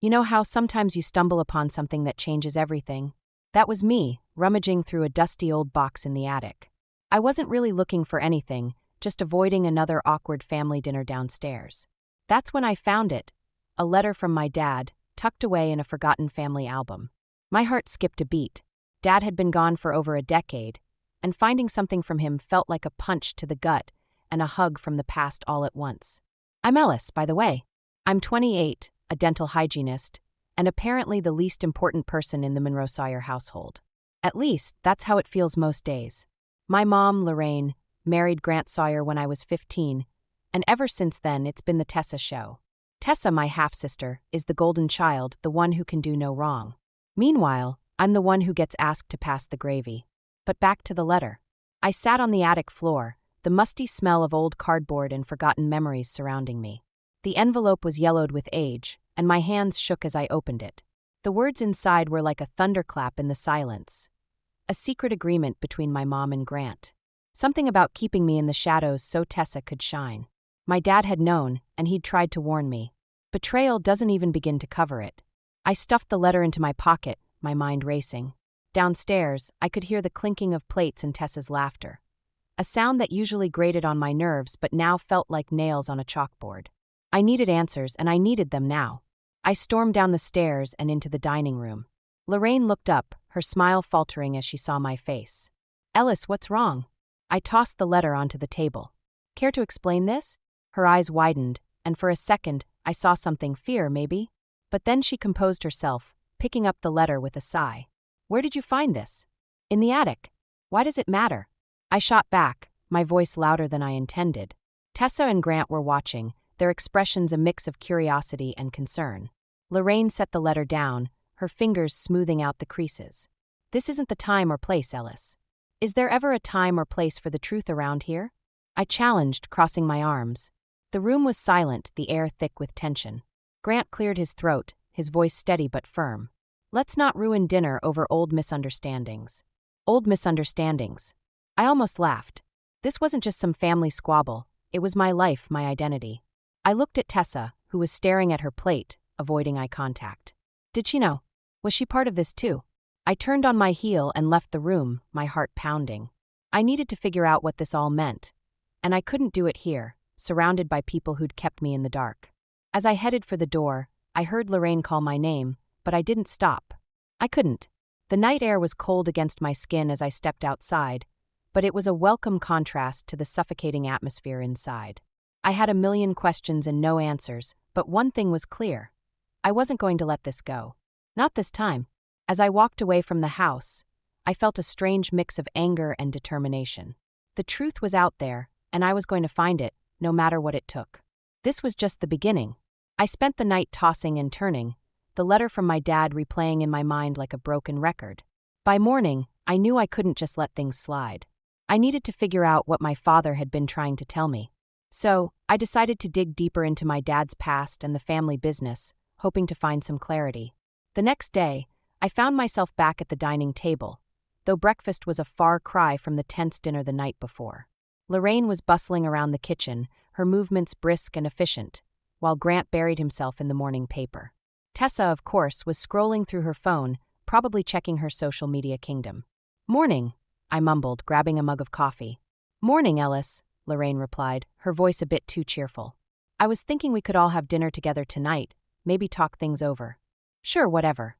You know how sometimes you stumble upon something that changes everything? That was me, rummaging through a dusty old box in the attic. I wasn't really looking for anything, just avoiding another awkward family dinner downstairs. That's when I found it, a letter from my dad, tucked away in a forgotten family album. My heart skipped a beat. Dad had been gone for over a decade, and finding something from him felt like a punch to the gut and a hug from the past all at once. I'm Ellis, by the way. I'm 28, a dental hygienist, and apparently the least important person in the Monroe Sawyer household. At least, that's how it feels most days. My mom, Lorraine, married Grant Sawyer when I was 15, and ever since then it's been the Tessa show. Tessa, my half-sister, is the golden child, the one who can do no wrong. Meanwhile, I'm the one who gets asked to pass the gravy. But back to the letter. I sat on the attic floor, the musty smell of old cardboard and forgotten memories surrounding me. The envelope was yellowed with age, and my hands shook as I opened it. The words inside were like a thunderclap in the silence. A secret agreement between my mom and Grant. Something about keeping me in the shadows so Tessa could shine. My dad had known, and he'd tried to warn me. Betrayal doesn't even begin to cover it. I stuffed the letter into my pocket, my mind racing. Downstairs, I could hear the clinking of plates and Tessa's laughter. A sound that usually grated on my nerves but now felt like nails on a chalkboard. I needed answers, and I needed them now. I stormed down the stairs and into the dining room. Lorraine looked up, her smile faltering as she saw my face. Ellis, what's wrong? I tossed the letter onto the table. Care to explain this? Her eyes widened, and for a second, I saw something, fear maybe? But then she composed herself, picking up the letter with a sigh. Where did you find this? In the attic. Why does it matter? I shot back, my voice louder than I intended. Tessa and Grant were watching, their expressions a mix of curiosity and concern. Lorraine set the letter down, her fingers smoothing out the creases. This isn't the time or place, Ellis. Is there ever a time or place for the truth around here? I challenged, crossing my arms. The room was silent, the air thick with tension. Grant cleared his throat, his voice steady but firm. Let's not ruin dinner over old misunderstandings. Old misunderstandings. I almost laughed. This wasn't just some family squabble. It was my life, my identity. I looked at Tessa, who was staring at her plate, avoiding eye contact. Did she know? Was she part of this too? I turned on my heel and left the room, my heart pounding. I needed to figure out what this all meant. And I couldn't do it here, surrounded by people who'd kept me in the dark. As I headed for the door, I heard Lorraine call my name, but I didn't stop. I couldn't. The night air was cold against my skin as I stepped outside, but it was a welcome contrast to the suffocating atmosphere inside. I had a million questions and no answers, but one thing was clear. I wasn't going to let this go. Not this time. As I walked away from the house, I felt a strange mix of anger and determination. The truth was out there, and I was going to find it, no matter what it took. This was just the beginning. I spent the night tossing and turning, the letter from my dad replaying in my mind like a broken record. By morning, I knew I couldn't just let things slide. I needed to figure out what my father had been trying to tell me. So, I decided to dig deeper into my dad's past and the family business, hoping to find some clarity. The next day, I found myself back at the dining table, though breakfast was a far cry from the tense dinner the night before. Lorraine was bustling around the kitchen, her movements brisk and efficient, while Grant buried himself in the morning paper. Tessa, of course, was scrolling through her phone, probably checking her social media kingdom. Morning, I mumbled, grabbing a mug of coffee. Morning, Ellis, Lorraine replied, her voice a bit too cheerful. I was thinking we could all have dinner together tonight, maybe talk things over. Sure, whatever,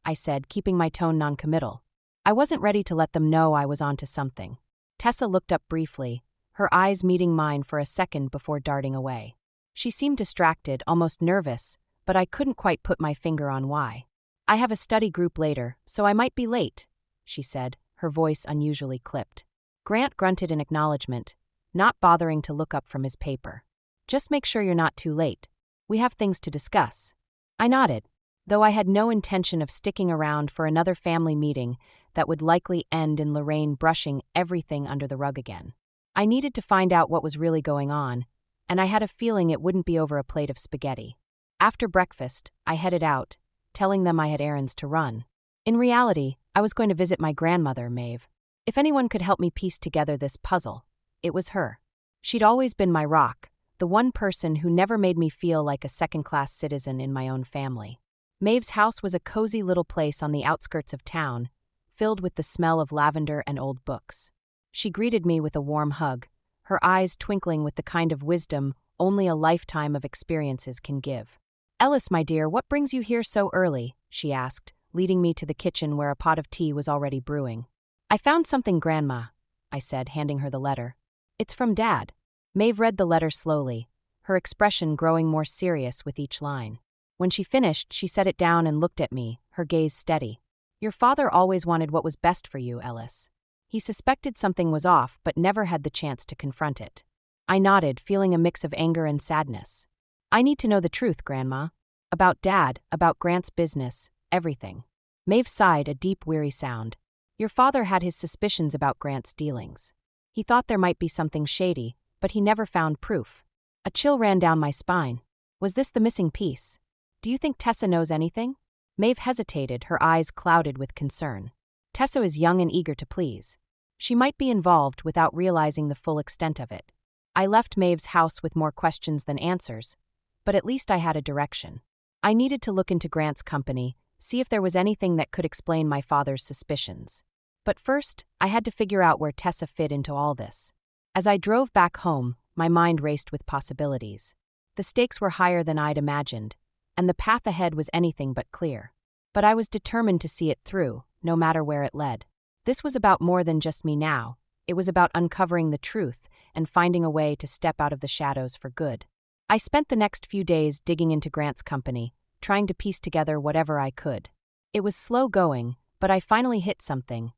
I said, keeping my tone noncommittal. I wasn't ready to let them know I was onto something. Tessa looked up briefly, her eyes meeting mine for a second before darting away. She seemed distracted, almost nervous, but I couldn't quite put my finger on why. I have a study group later, so I might be late, she said, her voice unusually clipped. Grant grunted in acknowledgement, not bothering to look up from his paper. Just make sure you're not too late. We have things to discuss. I nodded, though I had no intention of sticking around for another family meeting that would likely end in Lorraine brushing everything under the rug again. I needed to find out what was really going on, and I had a feeling it wouldn't be over a plate of spaghetti. After breakfast, I headed out, telling them I had errands to run. In reality, I was going to visit my grandmother, Maeve. If anyone could help me piece together this puzzle, it was her. She'd always been my rock, the one person who never made me feel like a second-class citizen in my own family. Maeve's house was a cozy little place on the outskirts of town, filled with the smell of lavender and old books. She greeted me with a warm hug, her eyes twinkling with the kind of wisdom only a lifetime of experiences can give. "Ellis, my dear, what brings you here so early?" she asked, leading me to the kitchen where a pot of tea was already brewing. "I found something, Grandma," I said, handing her the letter. "It's from Dad." Maeve read the letter slowly, her expression growing more serious with each line. When she finished, she set it down and looked at me, her gaze steady. "Your father always wanted what was best for you, Ellis. He suspected something was off, but never had the chance to confront it." I nodded, feeling a mix of anger and sadness. "I need to know the truth, Grandma. About Dad, about Grant's business, everything." Maeve sighed, a deep, weary sound. "Your father had his suspicions about Grant's dealings. He thought there might be something shady, but he never found proof." A chill ran down my spine. Was this the missing piece? "Do you think Tessa knows anything?" Maeve hesitated, her eyes clouded with concern. "Tessa is young and eager to please. She might be involved without realizing the full extent of it." I left Maeve's house with more questions than answers, but at least I had a direction. I needed to look into Grant's company, see if there was anything that could explain my father's suspicions. But first, I had to figure out where Tessa fit into all this. As I drove back home, my mind raced with possibilities. The stakes were higher than I'd imagined, and the path ahead was anything but clear. But I was determined to see it through, no matter where it led. This was about more than just me now. It was about uncovering the truth and finding a way to step out of the shadows for good. I spent the next few days digging into Grant's company, trying to piece together whatever I could. It was slow going, but I finally hit something.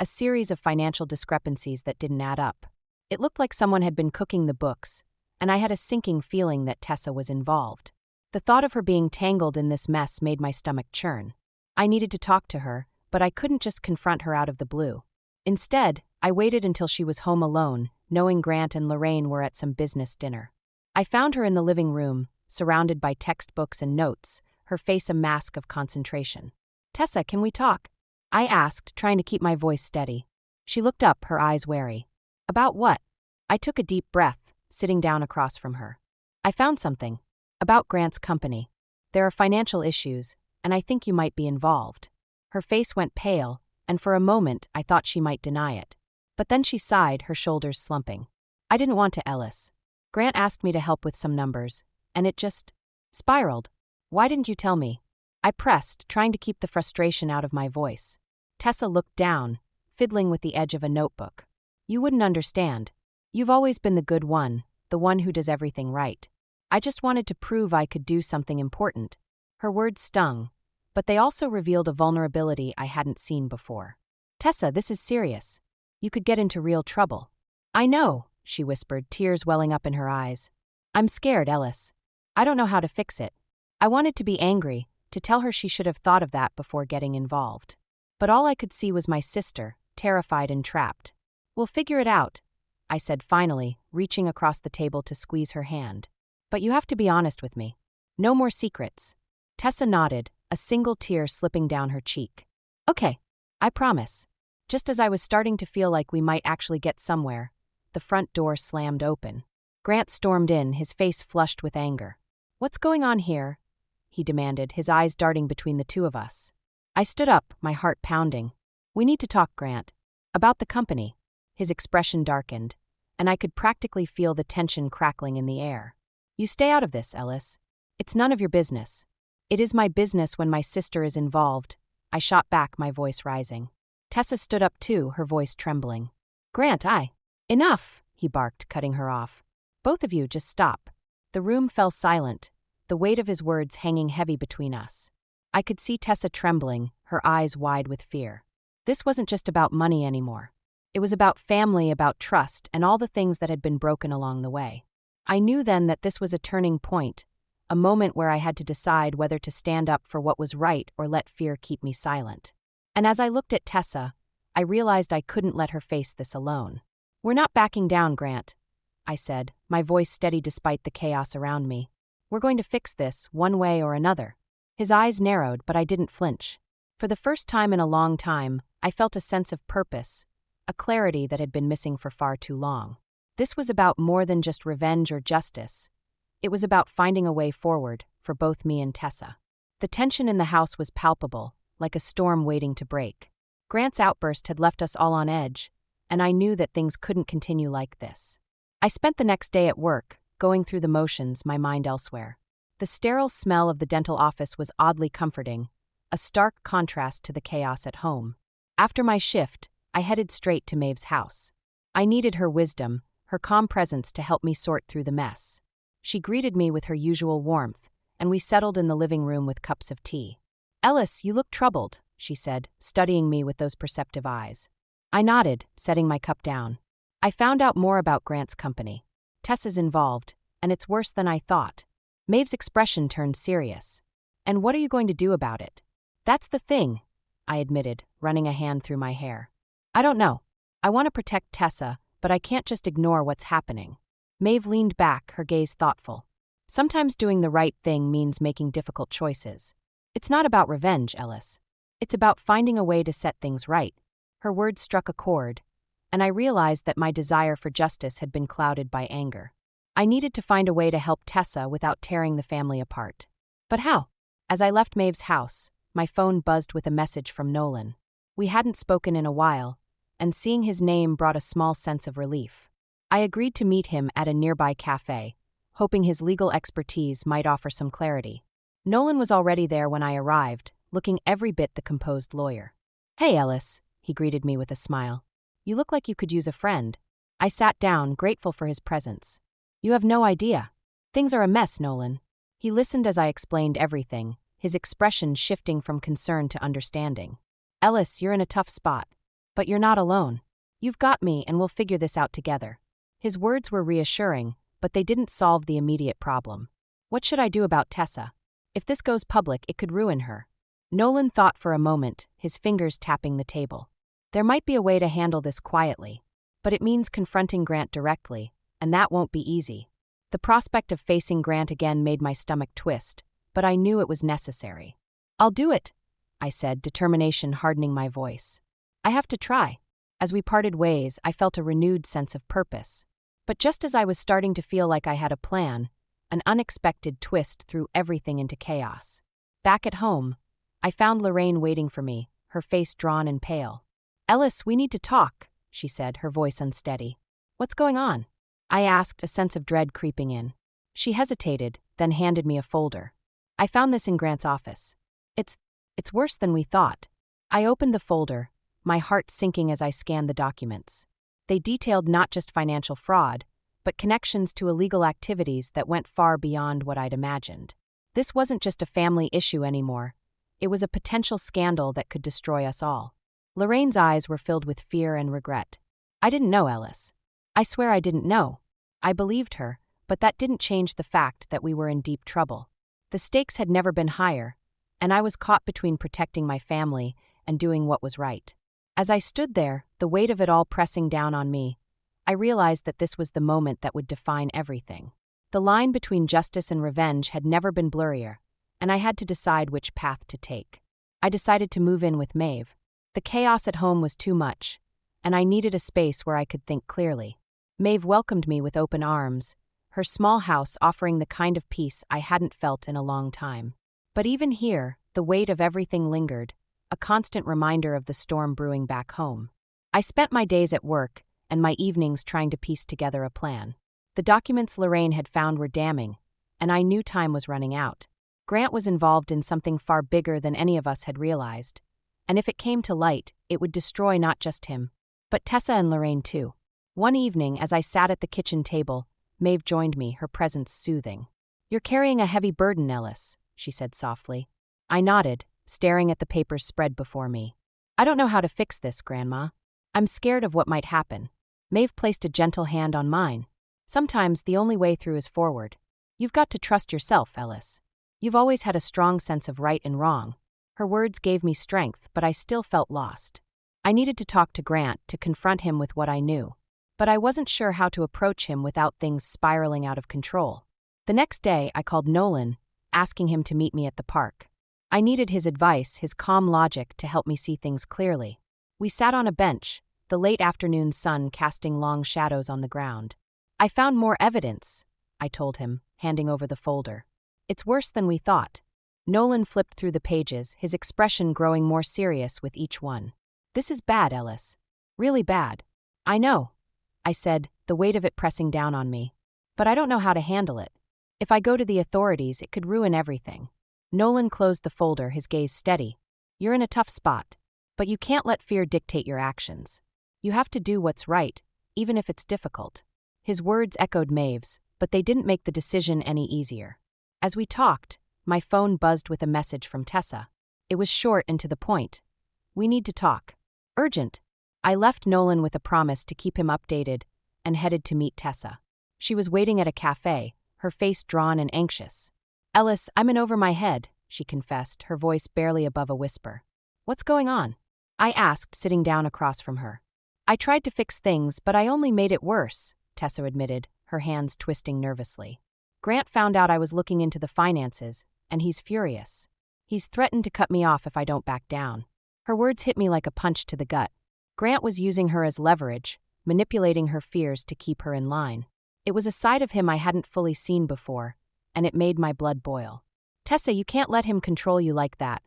A series of financial discrepancies that didn't add up. It looked like someone had been cooking the books, and I had a sinking feeling that Tessa was involved. The thought of her being tangled in this mess made my stomach churn. I needed to talk to her, but I couldn't just confront her out of the blue. Instead, I waited until she was home alone, knowing Grant and Lorraine were at some business dinner. I found her in the living room, surrounded by textbooks and notes, her face a mask of concentration. "Tessa, can we talk?" I asked, trying to keep my voice steady. She looked up, her eyes wary. "About what?" I took a deep breath, sitting down across from her. "I found something. About Grant's company. There are financial issues, and I think you might be involved." Her face went pale, and for a moment I thought she might deny it. But then she sighed, her shoulders slumping. "I didn't want to, Ellis. Grant asked me to help with some numbers, and it just spiraled. Why didn't you tell me?" I pressed, trying to keep the frustration out of my voice. Tessa looked down, fiddling with the edge of a notebook. "You wouldn't understand. You've always been the good one, the one who does everything right. I just wanted to prove I could do something important." Her words stung, but they also revealed a vulnerability I hadn't seen before. "Tessa, this is serious. You could get into real trouble." "I know," she whispered, tears welling up in her eyes. "I'm scared, Ellis. I don't know how to fix it." I wanted to be angry, to tell her she should have thought of that before getting involved. But all I could see was my sister, terrified and trapped. "We'll figure it out," I said finally, reaching across the table to squeeze her hand. "But you have to be honest with me. No more secrets." Tessa nodded, a single tear slipping down her cheek. "Okay, I promise." Just as I was starting to feel like we might actually get somewhere, the front door slammed open. Grant stormed in, his face flushed with anger. "What's going on here?" he demanded, his eyes darting between the two of us. I stood up, my heart pounding. "We need to talk, Grant. About the company." His expression darkened, and I could practically feel the tension crackling in the air. "You stay out of this, Ellis. It's none of your business." "It is my business when my sister is involved," I shot back, my voice rising. Tessa stood up too, her voice trembling. "Grant, Enough," he barked, cutting her off. "Both of you, just stop." The room fell silent, the weight of his words hanging heavy between us. I could see Tessa trembling, her eyes wide with fear. This wasn't just about money anymore. It was about family, about trust, and all the things that had been broken along the way. I knew then that this was a turning point, a moment where I had to decide whether to stand up for what was right or let fear keep me silent. And as I looked at Tessa, I realized I couldn't let her face this alone. "We're not backing down, Grant," I said, my voice steady despite the chaos around me. "We're going to fix this, one way or another." His eyes narrowed, but I didn't flinch. For the first time in a long time, I felt a sense of purpose, a clarity that had been missing for far too long. This was about more than just revenge or justice. It was about finding a way forward for both me and Tessa. The tension in the house was palpable, like a storm waiting to break. Grant's outburst had left us all on edge, and I knew that things couldn't continue like this. I spent the next day at work, going through the motions, my mind elsewhere. The sterile smell of the dental office was oddly comforting, a stark contrast to the chaos at home. After my shift, I headed straight to Maeve's house. I needed her wisdom, her calm presence to help me sort through the mess. She greeted me with her usual warmth, and we settled in the living room with cups of tea. "Ellis, you look troubled," she said, studying me with those perceptive eyes. I nodded, setting my cup down. I found out more about Grant's company. Tessa's involved, and it's worse than I thought. Maeve's expression turned serious. "And what are you going to do about it?" "That's the thing," I admitted, running a hand through my hair. "I don't know. I want to protect Tessa, but I can't just ignore what's happening." Maeve leaned back, her gaze thoughtful. "Sometimes doing the right thing means making difficult choices. It's not about revenge, Ellis. It's about finding a way to set things right." Her words struck a chord, and I realized that my desire for justice had been clouded by anger. I needed to find a way to help Tessa without tearing the family apart. But how? As I left Maeve's house, my phone buzzed with a message from Nolan. We hadn't spoken in a while, and seeing his name brought a small sense of relief. I agreed to meet him at a nearby cafe, hoping his legal expertise might offer some clarity. Nolan was already there when I arrived, looking every bit the composed lawyer. "Hey, Ellis," he greeted me with a smile. "You look like you could use a friend." I sat down, grateful for his presence. "You have no idea. Things are a mess, Nolan." He listened as I explained everything, his expression shifting from concern to understanding. "Ellis, you're in a tough spot. But you're not alone. You've got me, and we'll figure this out together." His words were reassuring, but they didn't solve the immediate problem. What should I do about Tessa? If this goes public, it could ruin her. Nolan thought for a moment, his fingers tapping the table. "There might be a way to handle this quietly, but it means confronting Grant directly, and that won't be easy." The prospect of facing Grant again made my stomach twist, but I knew it was necessary. "I'll do it," I said, determination hardening my voice. "I have to try." As we parted ways, I felt a renewed sense of purpose. But just as I was starting to feel like I had a plan, an unexpected twist threw everything into chaos. Back at home, I found Lorraine waiting for me, her face drawn and pale. "Ellis, we need to talk," she said, her voice unsteady. "What's going on?" I asked, a sense of dread creeping in. She hesitated, then handed me a folder. "I found this in Grant's office. It's worse than we thought." I opened the folder, my heart sinking as I scanned the documents. They detailed not just financial fraud, but connections to illegal activities that went far beyond what I'd imagined. This wasn't just a family issue anymore. It was a potential scandal that could destroy us all. Lorraine's eyes were filled with fear and regret. "I didn't know, Ellis. I swear I didn't know." I believed her, but that didn't change the fact that we were in deep trouble. The stakes had never been higher, and I was caught between protecting my family and doing what was right. As I stood there, the weight of it all pressing down on me, I realized that this was the moment that would define everything. The line between justice and revenge had never been blurrier, and I had to decide which path to take. I decided to move in with Maeve. The chaos at home was too much, and I needed a space where I could think clearly. Maeve welcomed me with open arms, her small house offering the kind of peace I hadn't felt in a long time. But even here, the weight of everything lingered, a constant reminder of the storm brewing back home. I spent my days at work and my evenings trying to piece together a plan. The documents Lorraine had found were damning, and I knew time was running out. Grant was involved in something far bigger than any of us had realized, and if it came to light, it would destroy not just him, but Tessa and Lorraine too. One evening, as I sat at the kitchen table, Maeve joined me, her presence soothing. "You're carrying a heavy burden, Ellis," she said softly. I nodded, staring at the papers spread before me. "I don't know how to fix this, Grandma. I'm scared of what might happen." Maeve placed a gentle hand on mine. "Sometimes the only way through is forward. You've got to trust yourself, Ellis. You've always had a strong sense of right and wrong." Her words gave me strength, but I still felt lost. I needed to talk to Grant, to confront him with what I knew. But I wasn't sure how to approach him without things spiraling out of control. The next day, I called Nolan, asking him to meet me at the park. I needed his advice, his calm logic to help me see things clearly. We sat on a bench, the late afternoon sun casting long shadows on the ground. "I found more evidence," I told him, handing over the folder. "It's worse than we thought." Nolan flipped through the pages, his expression growing more serious with each one. "This is bad, Ellis. Really bad." "I know," I said, the weight of it pressing down on me. "But I don't know how to handle it. If I go to the authorities, it could ruin everything." Nolan closed the folder, his gaze steady. "You're in a tough spot. But you can't let fear dictate your actions. You have to do what's right, even if it's difficult." His words echoed Maeve's, but they didn't make the decision any easier. As we talked, my phone buzzed with a message from Tessa. It was short and to the point. "We need to talk. Urgent." I left Nolan with a promise to keep him updated and headed to meet Tessa. She was waiting at a cafe, her face drawn and anxious. "Ellis, I'm in over my head," she confessed, her voice barely above a whisper. "What's going on?" I asked, sitting down across from her. "I tried to fix things, but I only made it worse," Tessa admitted, her hands twisting nervously. "Grant found out I was looking into the finances, and he's furious. He's threatened to cut me off if I don't back down." Her words hit me like a punch to the gut. Grant was using her as leverage, manipulating her fears to keep her in line. It was a side of him I hadn't fully seen before, and it made my blood boil. "Tessa, you can't let him control you like that,"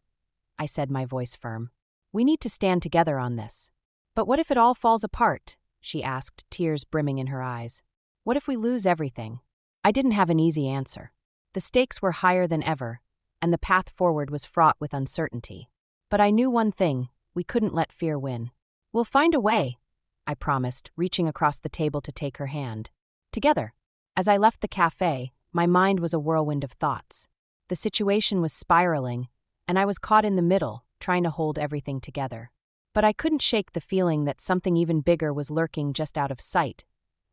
I said, my voice firm. "We need to stand together on this." "But what if it all falls apart?" she asked, tears brimming in her eyes. "What if we lose everything?" I didn't have an easy answer. The stakes were higher than ever, and the path forward was fraught with uncertainty. But I knew one thing: we couldn't let fear win. "We'll find a way," I promised, reaching across the table to take her hand. Together. As I left the cafe, my mind was a whirlwind of thoughts. The situation was spiraling, and I was caught in the middle, trying to hold everything together. But I couldn't shake the feeling that something even bigger was lurking just out of sight,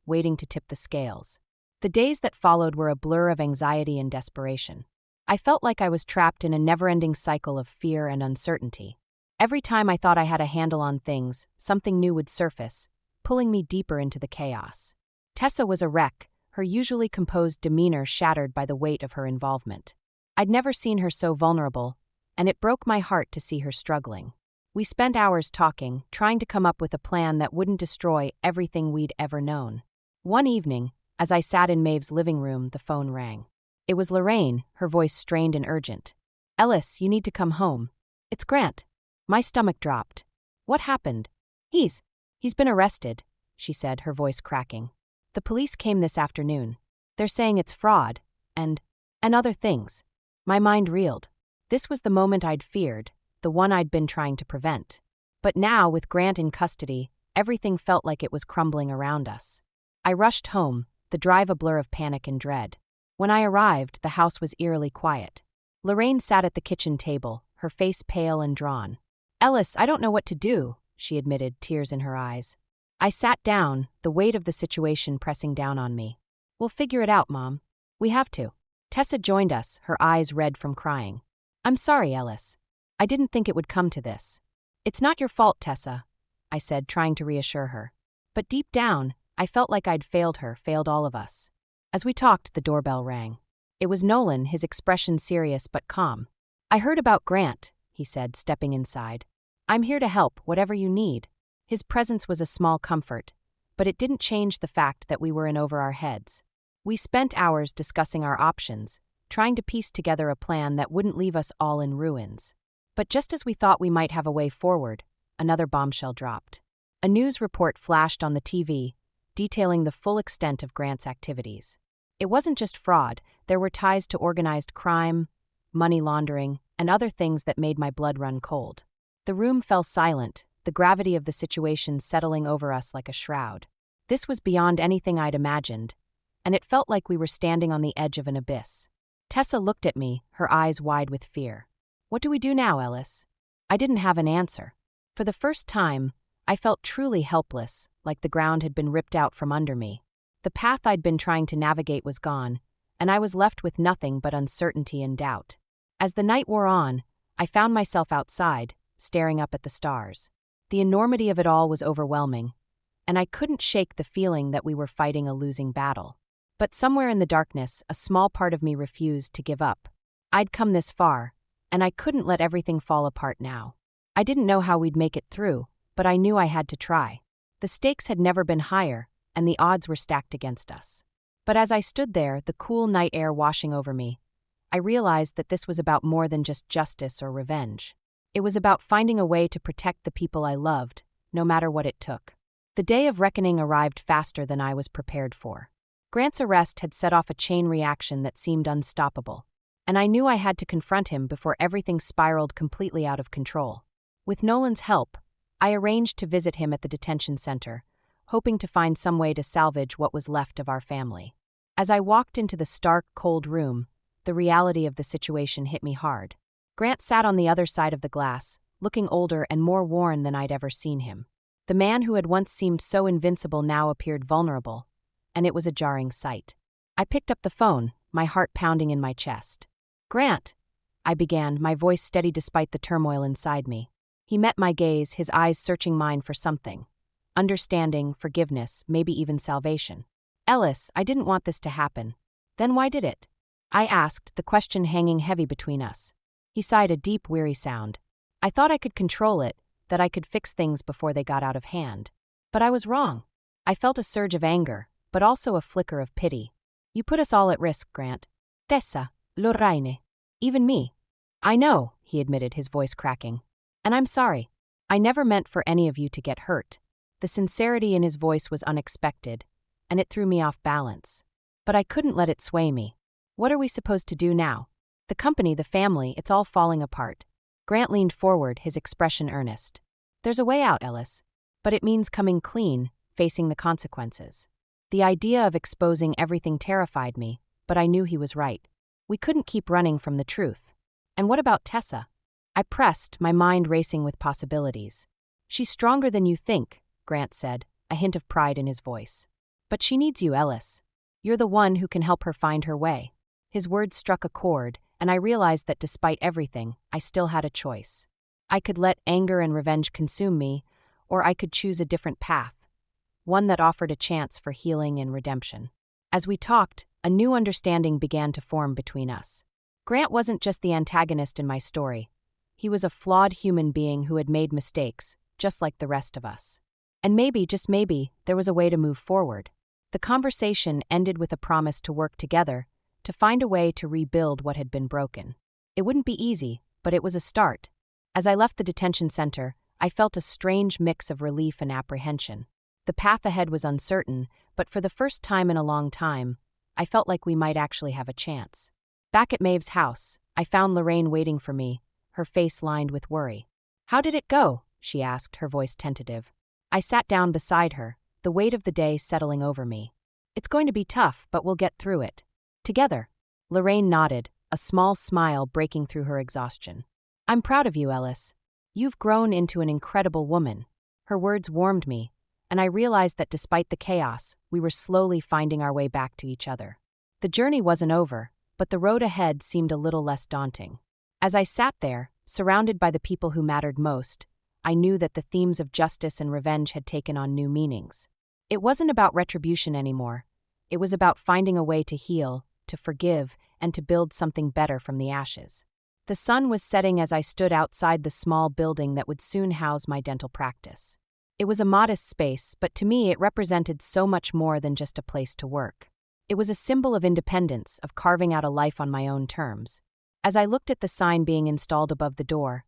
waiting to tip the scales. The days that followed were a blur of anxiety and desperation. I felt like I was trapped in a never-ending cycle of fear and uncertainty. Every time I thought I had a handle on things, something new would surface, pulling me deeper into the chaos. Tessa was a wreck, her usually composed demeanor shattered by the weight of her involvement. I'd never seen her so vulnerable, and it broke my heart to see her struggling. We spent hours talking, trying to come up with a plan that wouldn't destroy everything we'd ever known. One evening, as I sat in Maeve's living room, the phone rang. It was Lorraine, her voice strained and urgent. "Ellis, you need to come home. It's Grant." My stomach dropped. "What happened?" He's been arrested," she said, her voice cracking. "The police came this afternoon. They're saying it's fraud, and other things." My mind reeled. This was the moment I'd feared, the one I'd been trying to prevent. But now, with Grant in custody, everything felt like it was crumbling around us. I rushed home, the drive a blur of panic and dread. When I arrived, the house was eerily quiet. Lorraine sat at the kitchen table, her face pale and drawn. "Ellis, I don't know what to do," she admitted, tears in her eyes. I sat down, the weight of the situation pressing down on me. "We'll figure it out, Mom. We have to." Tessa joined us, her eyes red from crying. "I'm sorry, Ellis. I didn't think it would come to this." "It's not your fault, Tessa," I said, trying to reassure her. But deep down, I felt like I'd failed her, failed all of us. As we talked, the doorbell rang. It was Nolan, his expression serious but calm. "I heard about Grant," he said, stepping inside. "I'm here to help, whatever you need." His presence was a small comfort, but it didn't change the fact that we were in over our heads. We spent hours discussing our options, trying to piece together a plan that wouldn't leave us all in ruins. But just as we thought we might have a way forward, another bombshell dropped. A news report flashed on the TV, detailing the full extent of Grant's activities. It wasn't just fraud, there were ties to organized crime, money laundering, and other things that made my blood run cold. The room fell silent, the gravity of the situation settling over us like a shroud. This was beyond anything I'd imagined, and it felt like we were standing on the edge of an abyss. Tessa looked at me, her eyes wide with fear. "What do we do now, Ellis?" I didn't have an answer. For the first time, I felt truly helpless, like the ground had been ripped out from under me. The path I'd been trying to navigate was gone, and I was left with nothing but uncertainty and doubt. As the night wore on, I found myself outside, staring up at the stars. The enormity of it all was overwhelming, and I couldn't shake the feeling that we were fighting a losing battle. But somewhere in the darkness, a small part of me refused to give up. I'd come this far, and I couldn't let everything fall apart now. I didn't know how we'd make it through, but I knew I had to try. The stakes had never been higher, and the odds were stacked against us. But as I stood there, the cool night air washing over me, I realized that this was about more than just justice or revenge. It was about finding a way to protect the people I loved, no matter what it took. The day of reckoning arrived faster than I was prepared for. Grant's arrest had set off a chain reaction that seemed unstoppable, and I knew I had to confront him before everything spiraled completely out of control. With Nolan's help, I arranged to visit him at the detention center, hoping to find some way to salvage what was left of our family. As I walked into the stark, cold room, the reality of the situation hit me hard. Grant sat on the other side of the glass, looking older and more worn than I'd ever seen him. The man who had once seemed so invincible now appeared vulnerable, and it was a jarring sight. I picked up the phone, my heart pounding in my chest. "Grant," I began, my voice steady despite the turmoil inside me. He met my gaze, his eyes searching mine for something. Understanding, forgiveness, maybe even salvation. "Ellis, I didn't want this to happen." "Then why did it?" I asked, the question hanging heavy between us. He sighed a deep, weary sound. "I thought I could control it, that I could fix things before they got out of hand. But I was wrong." I felt a surge of anger, but also a flicker of pity. "You put us all at risk, Grant. Tessa, Lorraine. Even me." "I know," he admitted, his voice cracking. "And I'm sorry. I never meant for any of you to get hurt." The sincerity in his voice was unexpected, and it threw me off balance. But I couldn't let it sway me. "What are we supposed to do now? The company, the family, it's all falling apart." Grant leaned forward, his expression earnest. "There's a way out, Ellis. But it means coming clean, facing the consequences." The idea of exposing everything terrified me, but I knew he was right. We couldn't keep running from the truth. "And what about Tessa?" I pressed, my mind racing with possibilities. "She's stronger than you think," Grant said, a hint of pride in his voice. "But she needs you, Ellis. You're the one who can help her find her way." His words struck a chord, and I realized that despite everything, I still had a choice. I could let anger and revenge consume me, or I could choose a different path, one that offered a chance for healing and redemption. As we talked, a new understanding began to form between us. Grant wasn't just the antagonist in my story. He was a flawed human being who had made mistakes, just like the rest of us. And maybe, just maybe, there was a way to move forward. The conversation ended with a promise to work together, to find a way to rebuild what had been broken. It wouldn't be easy, but it was a start. As I left the detention center, I felt a strange mix of relief and apprehension. The path ahead was uncertain, but for the first time in a long time, I felt like we might actually have a chance. Back at Maeve's house, I found Lorraine waiting for me, her face lined with worry. "How did it go?" she asked, her voice tentative. I sat down beside her, the weight of the day settling over me. "It's going to be tough, but we'll get through it. Together." Lorraine nodded, a small smile breaking through her exhaustion. "I'm proud of you, Ellis. You've grown into an incredible woman." Her words warmed me, and I realized that despite the chaos, we were slowly finding our way back to each other. The journey wasn't over, but the road ahead seemed a little less daunting. As I sat there, surrounded by the people who mattered most, I knew that the themes of justice and revenge had taken on new meanings. It wasn't about retribution anymore. It was about finding a way to heal, to forgive, and to build something better from the ashes. The sun was setting as I stood outside the small building that would soon house my dental practice. It was a modest space, but to me it represented so much more than just a place to work. It was a symbol of independence, of carving out a life on my own terms. As I looked at the sign being installed above the door,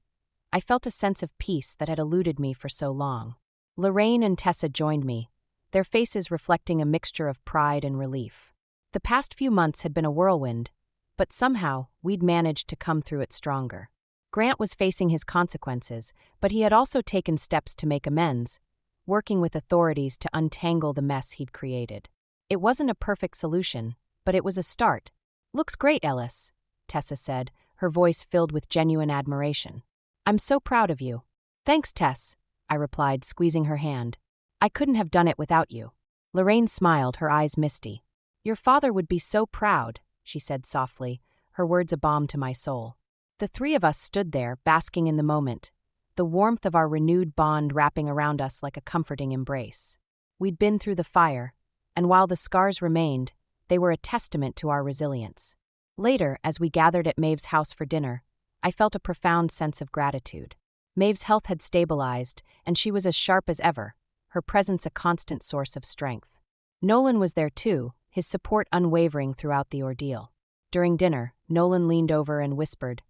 I felt a sense of peace that had eluded me for so long. Lorraine and Tessa joined me, their faces reflecting a mixture of pride and relief. The past few months had been a whirlwind, but somehow we'd managed to come through it stronger. Grant was facing his consequences, but he had also taken steps to make amends, working with authorities to untangle the mess he'd created. It wasn't a perfect solution, but it was a start. "Looks great, Ellis," Tessa said, her voice filled with genuine admiration. "I'm so proud of you." "Thanks, Tess," I replied, squeezing her hand. "I couldn't have done it without you." Lorraine smiled, her eyes misty. "Your father would be so proud," she said softly, her words a balm to my soul. The three of us stood there, basking in the moment, the warmth of our renewed bond wrapping around us like a comforting embrace. We'd been through the fire, and while the scars remained, they were a testament to our resilience. Later, as we gathered at Maeve's house for dinner, I felt a profound sense of gratitude. Maeve's health had stabilized, and she was as sharp as ever, her presence a constant source of strength. Nolan was there too, his support unwavering throughout the ordeal. During dinner, Nolan leaned over and whispered,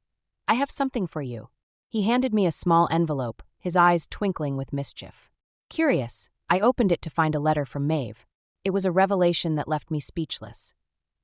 "I have something for you." He handed me a small envelope, his eyes twinkling with mischief. Curious, I opened it to find a letter from Maeve. It was a revelation that left me speechless.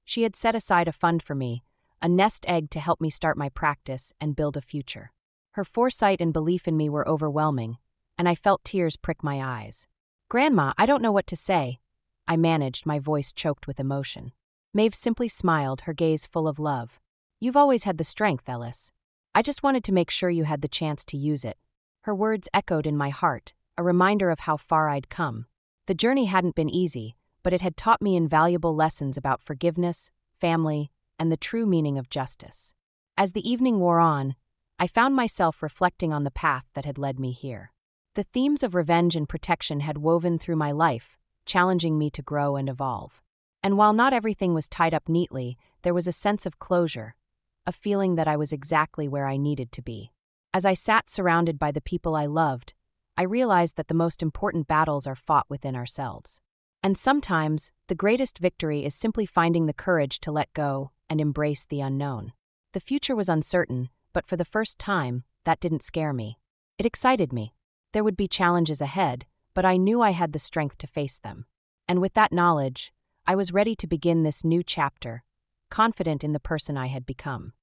She had set aside a fund for me, a nest egg to help me start my practice and build a future. Her foresight and belief in me were overwhelming, and I felt tears prick my eyes. "Grandma, I don't know what to say," I managed, my voice choked with emotion. Maeve simply smiled, her gaze full of love. "You've always had the strength, Ellis. I just wanted to make sure you had the chance to use it." Her words echoed in my heart, a reminder of how far I'd come. The journey hadn't been easy, but it had taught me invaluable lessons about forgiveness, family, and the true meaning of justice. As the evening wore on, I found myself reflecting on the path that had led me here. The themes of revenge and protection had woven through my life, challenging me to grow and evolve. And while not everything was tied up neatly, there was a sense of closure, a feeling that I was exactly where I needed to be. As I sat surrounded by the people I loved, I realized that the most important battles are fought within ourselves. And sometimes, the greatest victory is simply finding the courage to let go and embrace the unknown. The future was uncertain, but for the first time, that didn't scare me. It excited me. There would be challenges ahead, but I knew I had the strength to face them. And with that knowledge, I was ready to begin this new chapter, confident in the person I had become.